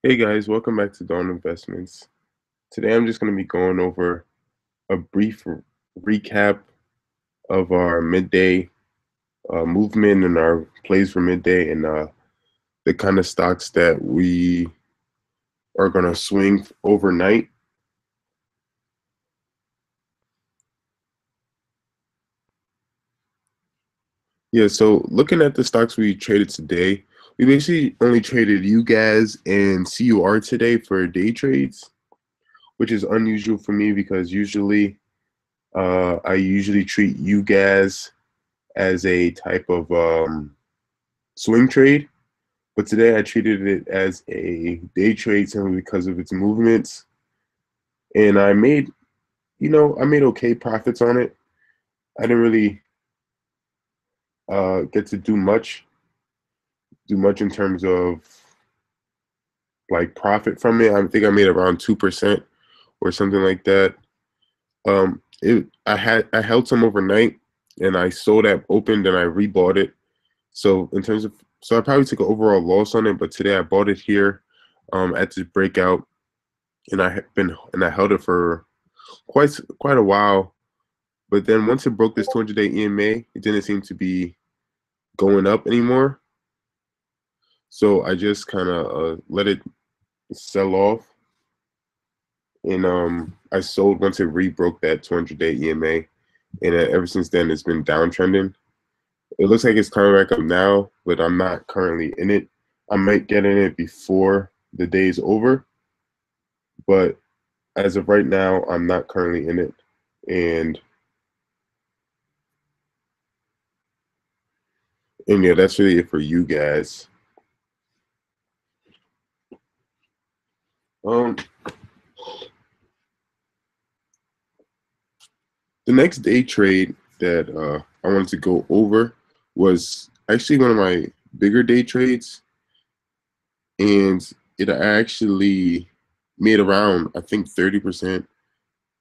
Hey guys, welcome back to Dawn Investments. Today I'm just going to be going over a brief recap of our midday movement and our plays for midday and the kind of stocks that we are going to swing overnight. Yeah, so looking at the stocks we traded today, we basically only traded you guys and CUR today for day trades, which is unusual for me because usually I usually treat you guys as a type of swing trade, but today I treated it as a day trade simply because of its movements, and I made okay profits on it. I didn't really get to do much in terms of like profit from it. I think I made around 2% or something like that. I held some overnight, and I sold at opened, and I rebought it. So in terms of so I probably took an overall loss on it, but today I bought it here at this breakout, and I held it for quite a while. But then once it broke this 200-day EMA, it didn't seem to be going up anymore. So I just kind of let it sell off, and I sold once it re-broke that 200-day EMA, and ever since then it's been downtrending. It looks like it's coming back up now, but I'm not currently in it. I might get in it before the day is over, but as of right now, I'm not currently in it. And yeah, that's really it for you guys. Um, the next day trade that I wanted to go over was actually one of my bigger day trades, and it actually made around, I think, 30%,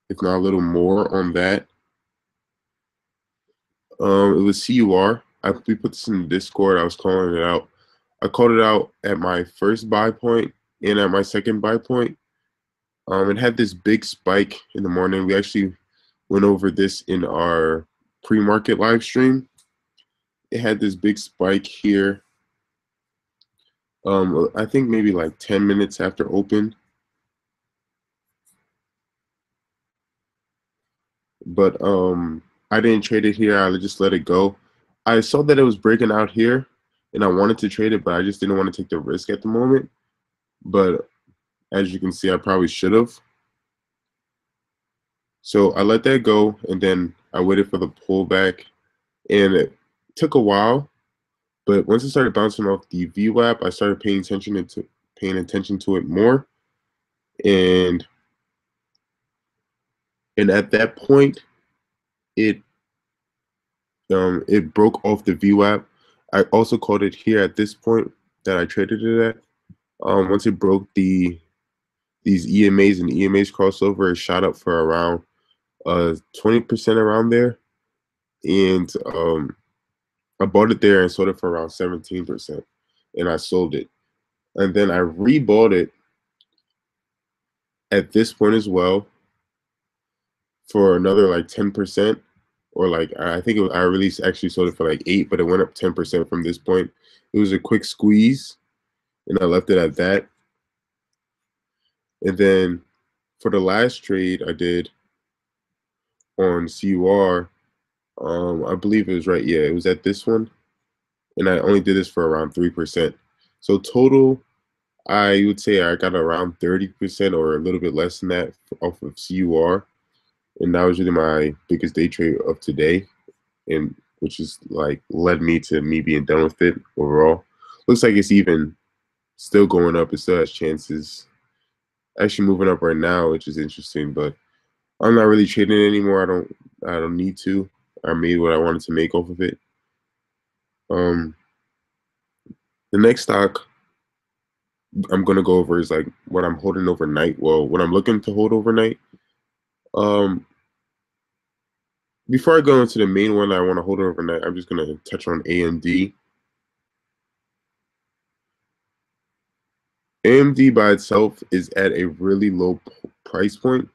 if not a little more, on that. It was CUR. We put this in the Discord. I was calling it out. I called it out at my first buy point and at my second buy point. It had this big spike in the morning. We actually went over this in our pre-market live stream. It had this big spike here. I think maybe like 10 minutes after open. But I didn't trade it here. I just let it go. I saw that it was breaking out here, and I wanted to trade it, but I just didn't want to take the risk at the moment. But as you can see, I probably should have. So I let that go, and then I waited for the pullback, and it took a while. But once it started bouncing off the VWAP, I started paying attention to it more, and at that point, it it broke off the VWAP. I also called it here at this point that I traded it at. Once it broke these EMAs and EMAs crossover, it shot up for around 20% around there, and I bought it there and sold it for around 17%, and I sold it, and then I rebought it at this point as well for another like 10%, or like I think I released actually sold it for like 8, but it went up 10% from this point. It was a quick squeeze, and I left it at that. And then for the last trade I did on CUR, I believe it was right. Yeah, it was at this one, and I only did this for around 3%. So total, I would say I got around 30% or a little bit less than that off of CUR, and that was really my biggest day trade of today, and which is like led me to me being done with it overall. Looks like it's even still going up. It still has chances. Actually moving up right now, which is interesting, but I'm not really trading it anymore. I don't need to. I made what I wanted to make off of it. Um, the next stock I'm gonna go over is like what I'm holding overnight. Well, what I'm looking to hold overnight. Um, Before I go into the main one I want to hold overnight, I'm just gonna touch on AMD. AMD by itself is at a really low price point.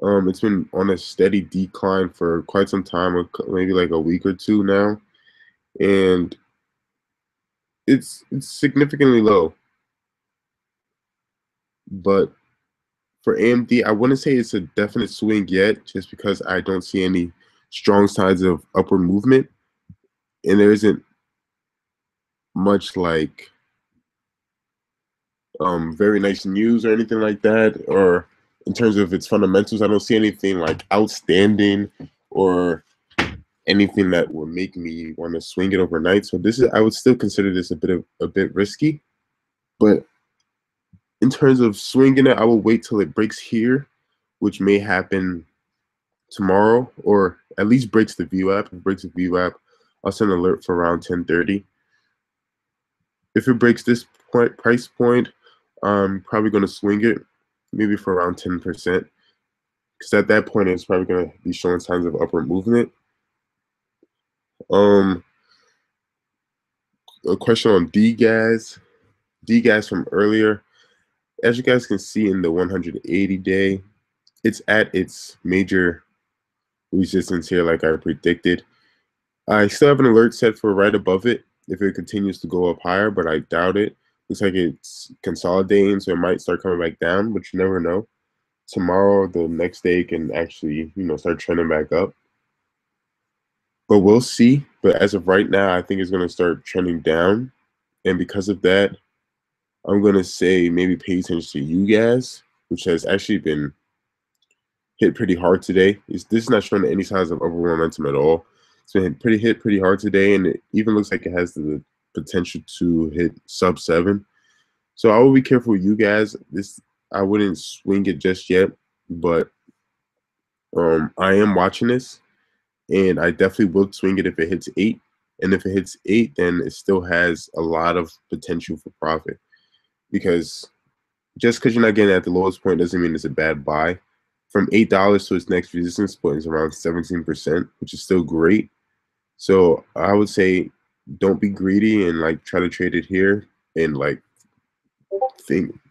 It's been on a steady decline for quite some time, maybe like a week or two now, and it's significantly low. But for AMD, I wouldn't say it's a definite swing yet, just because I don't see any strong signs of upward movement, and there isn't much like very nice news or anything like that, or in terms of its fundamentals, I don't see anything like outstanding or anything that would make me want to swing it overnight. So this is, I would still consider this a bit risky. But in terms of swinging it, I will wait till it breaks here, which may happen tomorrow, or at least breaks the view app. If it breaks the view app, I'll send an alert for around 10:30. If it breaks this price point, I'm probably going to swing it maybe for around 10%, because at that point it's probably going to be showing signs of upward movement. Um, a question on DGAS. DGAS from earlier. As you guys can see in the 180-day, it's at its major resistance here, like I predicted. I still have an alert set for right above it if it continues to go up higher, but I doubt it. Looks like it's consolidating, so it might start coming back down, but you never know. Tomorrow, the next day, can actually, start trending back up. But we'll see. But as of right now, I think it's going to start trending down. And because of that, I'm going to say maybe pay attention to you guys, which has actually been hit pretty hard today. This is not showing any signs of upward momentum at all. It's been hit pretty hard today, and it even looks like it has the potential to hit sub 7. So I will be careful with you guys. I wouldn't swing it just yet, but I am watching this, and I definitely will swing it if it hits 8. And if it hits 8, then it still has a lot of potential for profit, because just because you're not getting at the lowest point doesn't mean it's a bad buy. From $8 to its next resistance point is around 17%, which is still great. So I would say don't be greedy and like try to trade it here and like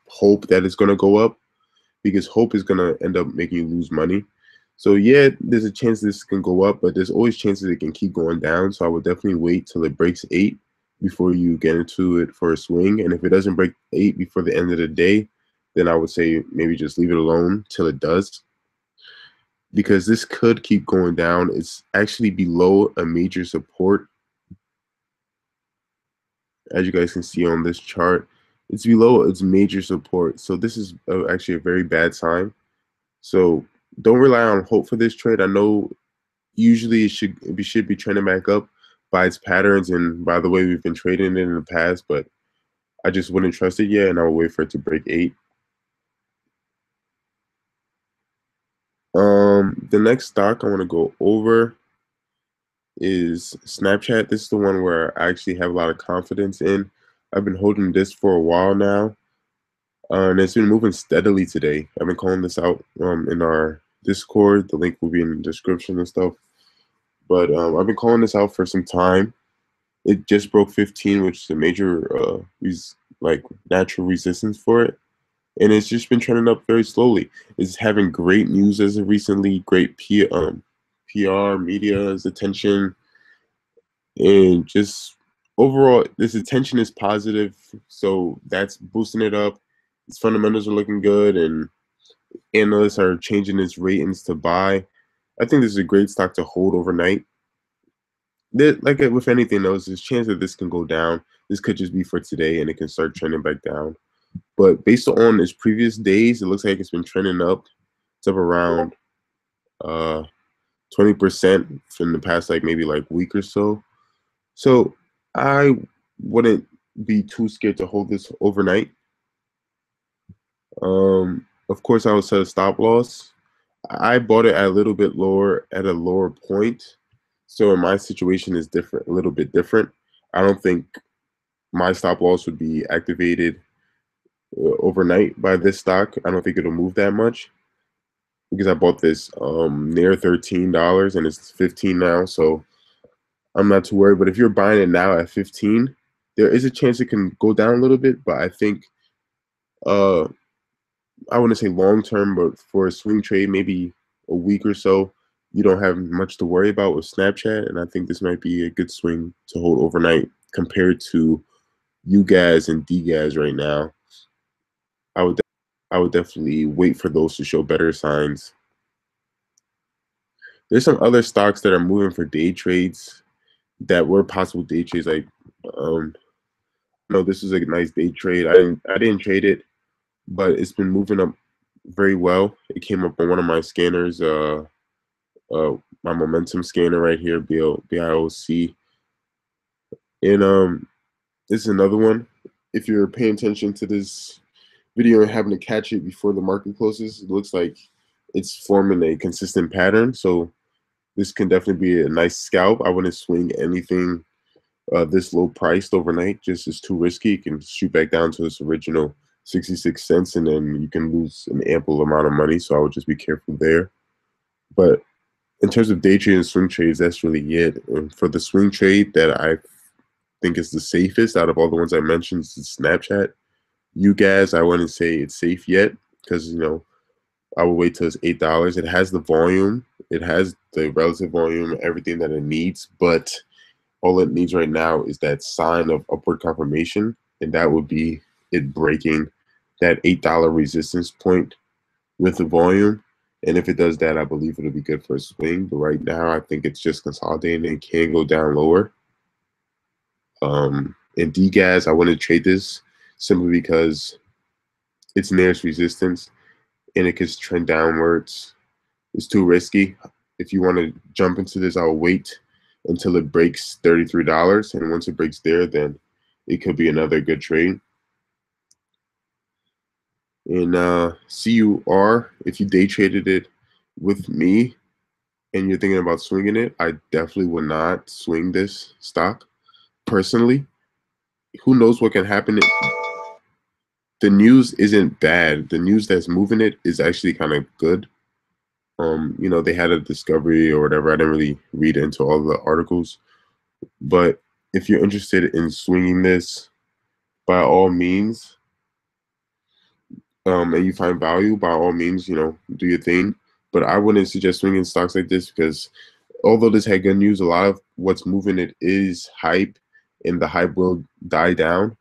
hope that it's gonna go up, because hope is gonna end up making you lose money. So yeah, there's a chance this can go up, but there's always chances it can keep going down. So I would definitely wait till it breaks 8 before you get into it for a swing. And if it doesn't break 8 before the end of the day, then I would say maybe just leave it alone till it does, because this could keep going down. It's actually below a major support. As you guys can see on this chart, it's below its major support. So this is actually a very bad sign. So don't rely on hope for this trade. I know usually we should be trending back up by its patterns and by the way we've been trading it in the past, but I just wouldn't trust it yet, and I'll wait for it to break 8. The next stock I want to go over is Snapchat. This is the one where I actually have a lot of confidence in. I've been holding this for a while now, and it's been moving steadily today. I've been calling this out in our Discord. The link will be in the description and stuff. But I've been calling this out for some time. It just broke 15, which is a major natural resistance for it. And it's just been trending up very slowly. It's having great news as of recently, great PR, media's attention, and just overall, this attention is positive. So that's boosting it up. Its fundamentals are looking good, and analysts are changing its ratings to buy. I think this is a great stock to hold overnight. Like with anything else, there's a chance that this can go down. This could just be for today, and it can start trending back down. But based on its previous days, it looks like it's been trending up. It's up around 20% from the past maybe week or so. So I wouldn't be too scared to hold this overnight. Of course, I would set a stop loss. I bought it at a little bit lower, at a lower point. So in my situation is different, a little bit different. I don't think my stop loss would be activated overnight by this stock. I don't think it'll move that much, because I bought this near $13 and it's 15 now. So I'm not too worried. But if you're buying it now at 15, there is a chance it can go down a little bit. But I think Uh, I wouldn't say long term, but for a swing trade, maybe a week or so, you don't have much to worry about with Snapchat, and I think this might be a good swing to hold overnight compared to you guys and D guys right now. I would I would definitely wait for those to show better signs. There's some other stocks that are moving for day trades that were possible day trades. Like, um, no, this is a nice day trade. I didn't trade it, but it's been moving up very well. It came up on one of my scanners, my momentum scanner right here, BIOC, and this is another one. If you're paying attention to this video and having to catch it before the market closes, it looks like it's forming a consistent pattern. So this can definitely be a nice scalp. I wouldn't swing anything this low priced overnight. Just it's too risky. It can shoot back down to its original 66 cents, and then you can lose an ample amount of money. So I would just be careful there. But in terms of day trade and swing trades, that's really it. And for the swing trade that I think is the safest out of all the ones I mentioned is Snapchat. You guys, I wouldn't say it's safe yet because I will wait till it's $8. It has the volume, it has the relative volume, everything that it needs, but all it needs right now is that sign of upward confirmation, and that would be it breaking that $8 resistance point with the volume. And if it does that, I believe it'll be good for a swing. But right now, I think it's just consolidating and can go down lower. And DGAS, I want to trade this simply because it's nearest resistance and it could trend downwards. It's too risky. If you want to jump into this, I'll wait until it breaks $33. And once it breaks there, then it could be another good trade. And CUR, if you day traded it with me and you're thinking about swinging it, I definitely would not swing this stock personally. Who knows what can happen? The news isn't bad. The news that's moving it is actually kind of good. They had a discovery or whatever. I didn't really read into all the articles, but if you're interested in swinging this, by all means, and you find value, by all means, do your thing. But I wouldn't suggest swinging stocks like this because although this had good news, a lot of what's moving it is hype, and the hype will die down.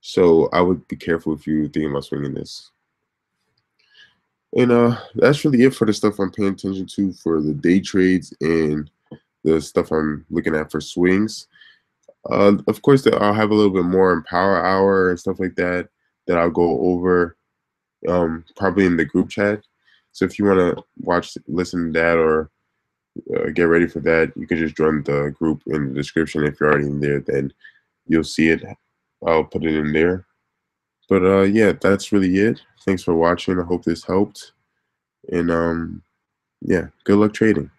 So I would be careful if you're thinking about swinging this. And that's really it for the stuff I'm paying attention to for the day trades and the stuff I'm looking at for swings. Of course, I'll have a little bit more in Power Hour and stuff like that I'll go over probably in the group chat. So if you want to listen to that, or get ready for that, you can just join the group in the description. If you're already in there, then you'll see it. I'll put it in there. But yeah, that's really it. Thanks for watching. I hope this helped. And yeah, good luck trading.